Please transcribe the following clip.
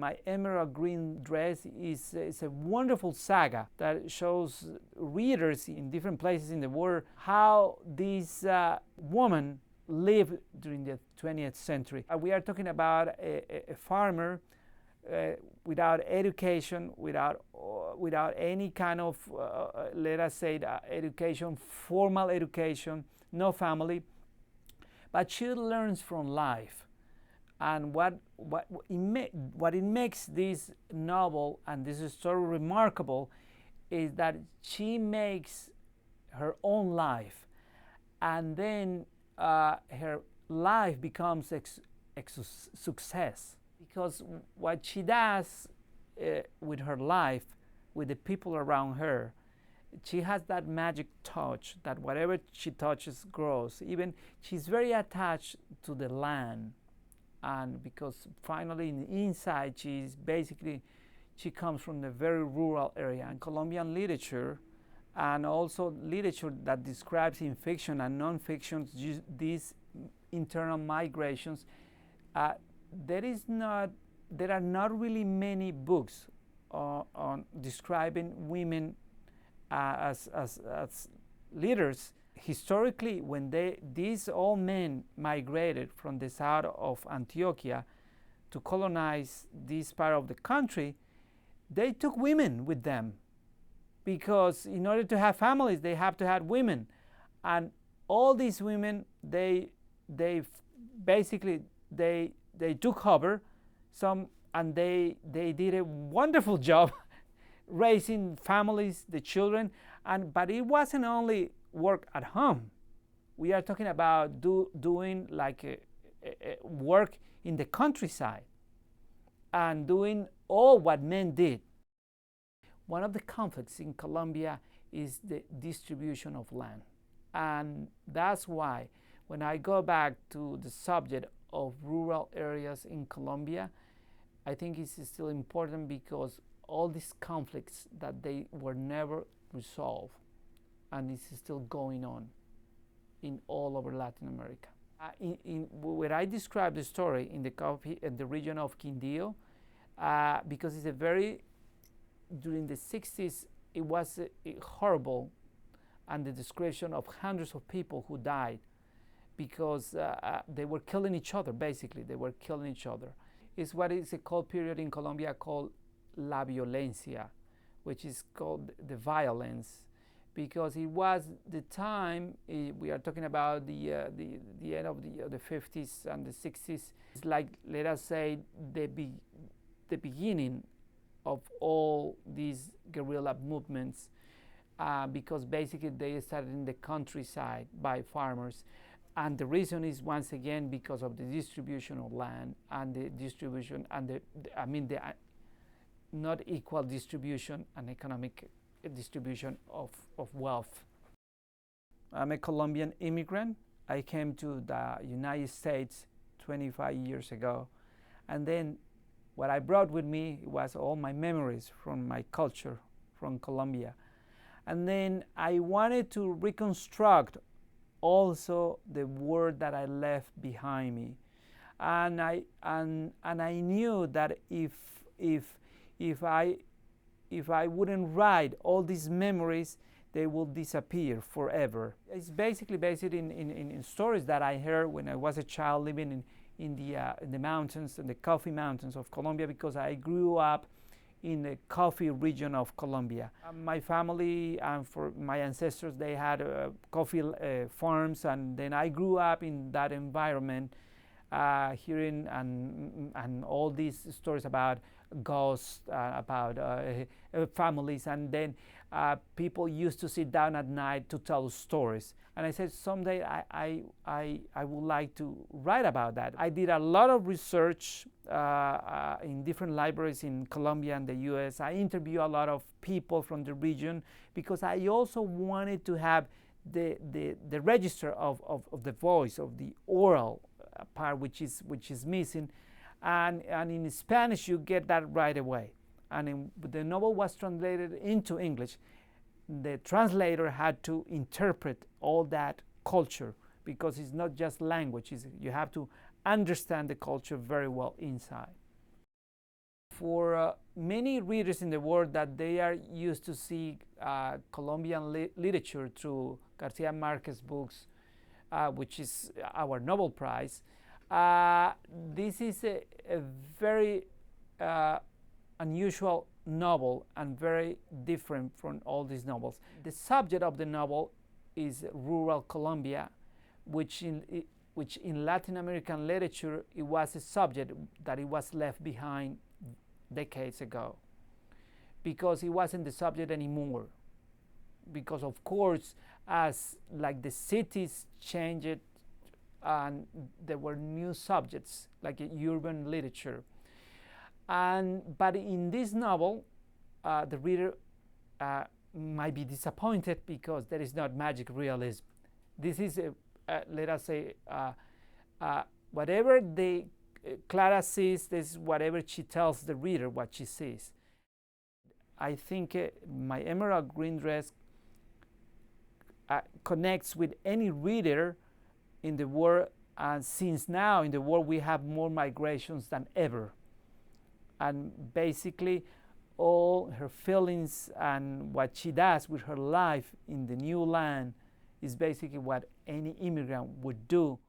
My Emerald Green Dress is a wonderful saga that shows readers in different places in the world how this woman lived during the 20th century. We are talking about a farmer without education, without any kind of, let us say, education, formal education, no family, but she learns from life. And what it makes this novel and this story remarkable is that she makes her own life, and then her life becomes a success, because what she does with her life, with the people around her, she has that magic touch that whatever she touches grows. Even she's very attached to the land, and because finally inside she comes from a very rural area. And Colombian literature, and also literature that describes in fiction and non-fiction these internal migrations, there are not really many books on describing women as leaders. Historically, when these old men migrated from the south of Antioquia to colonize this part of the country, they took women with them, because in order to have families, they have to have women. And all these women, they basically took over some, and they did a wonderful job raising families, the children. But it wasn't only work at home. We are talking about doing like a work in the countryside and doing all what men did. One of the conflicts in Colombia is the distribution of land. And that's why when I go back to the subject of rural areas in Colombia, I think it's still important, because all these conflicts that they were never resolved, and it's still going on in all over Latin America. Where I describe the story in the region of Quindío, because it's during the 60s, it was horrible, and the description of hundreds of people who died because they were killing each other. Basically, they were killing each other. It's what is a cold period in Colombia called la violencia, which is called the violence, because it was the time, we are talking about the end of the 50s and the 60s. It's like, let us say, the beginning of all these guerrilla movements, because basically they started in the countryside by farmers. And the reason is, once again, because of the distribution of land and the distribution and the not equal distribution and economic distribution of wealth. I'm a Colombian immigrant. I came to the United States 25 years ago. And then what I brought with me was all my memories from my culture, from Colombia. And then I wanted to reconstruct also the world that I left behind me. And I knew that if I wouldn't write all these memories, they will disappear forever. It's basically based in stories that I heard when I was a child living in the mountains, in the coffee mountains of Colombia, because I grew up in the coffee region of Colombia. My family and for my ancestors, they had coffee farms, and then I grew up in that environment, hearing and all these stories about ghosts, about families, and then people used to sit down at night to tell stories. And I said, someday I would like to write about that. I did a lot of research in different libraries in Colombia and the US. I interviewed a lot of people from the region, because I also wanted to have the register of the voice, of the oral part, which is missing. And in Spanish, you get that right away. And the novel was translated into English. The translator had to interpret all that culture, because it's not just language. You have to understand the culture very well inside. for many readers in the world that they are used to see Colombian literature through Garcia Marquez books, which is our Nobel Prize, this is a very unusual novel and very different from all these novels. The subject of the novel is rural Colombia, which in Latin American literature it was a subject that it was left behind decades ago, because it wasn't the subject anymore. Because of course, as like the cities changed and there were new subjects like urban literature. But in this novel, the reader might be disappointed because there is not magic realism. This is let us say whatever Clara sees, this is whatever she tells the reader what she sees. I think My Emerald Green Dress connects with any reader in the world, and since now in the world we have more migrations than ever, and basically all her feelings and what she does with her life in the new land is basically what any immigrant would do.